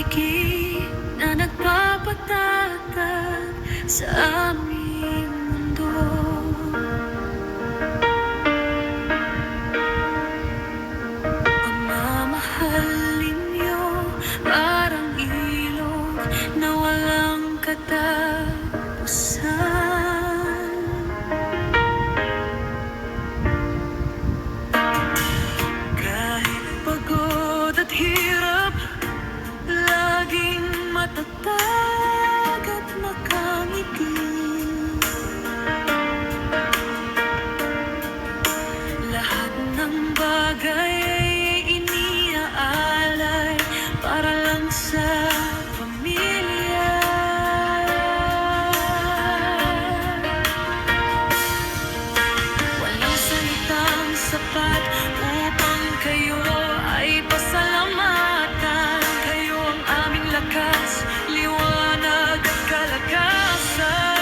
haligi na nagpapatatag sa aming mundo. Pagmamahal ninyo parang ilog na walang katapusan. Kahit pagod at hirap, laging matatag at makangiti. Lahat ng bagay ay iniaalay para lang sa pamilya. Walang salitang sapat upang kayo ay pasalamatan. Kayo ang aming lakas, liwanag at kalakasan.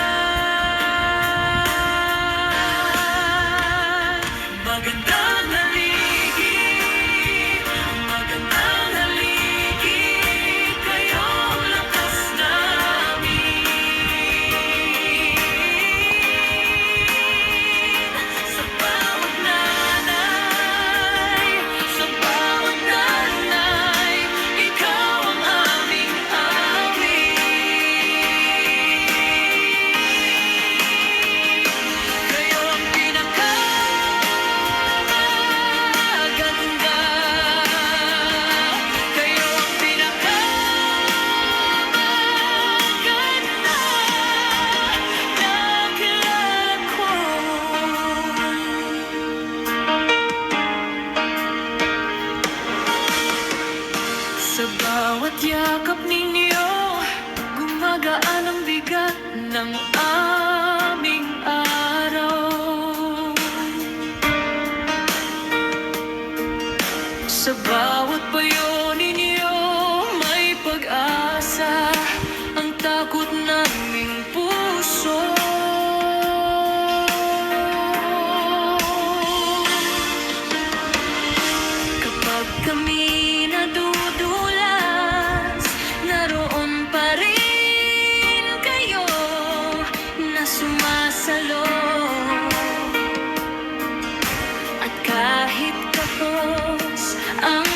Magandang haligi, magandang haligi, kayo ang lakas namin. Sa bawat nanay, sa bawat nanay, ikaw ang aming awit. Kayo ang pinakamaganda, kayo ang pinakamaganda na kilala ko. Sa bawat yakap ninyo, gumagaan ang bigat ng aming araw. Sa bawat payo ninyo, may pag-asa ang takot naming puso. Kapag kami nadudulas, naroon pa rin kayo na sumasalo. At kahit kapos ang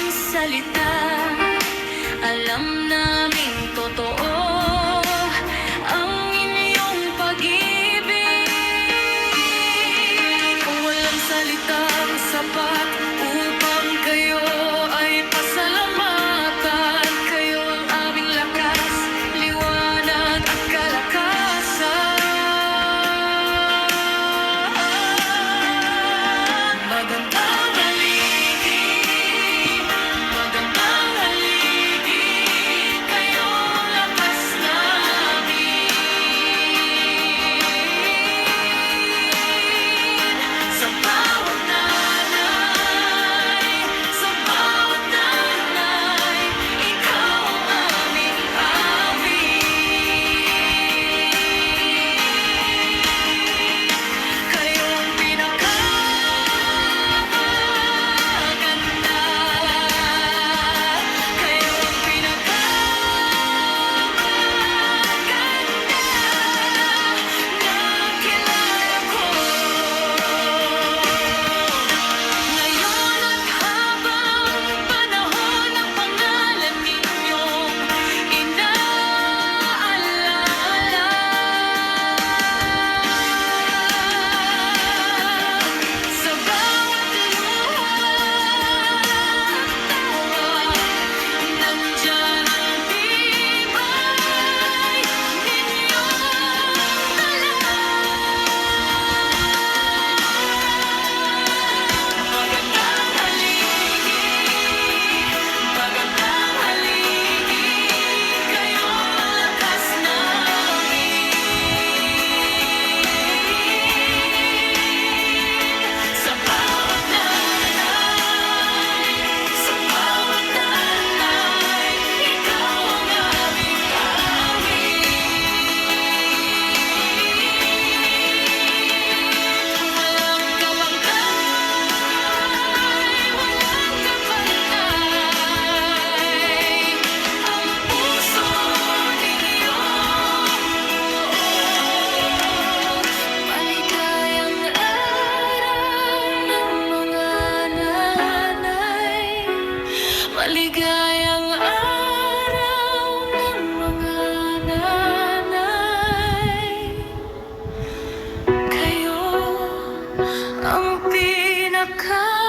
maligayang araw ng mga nanay. Kayo ang pinaka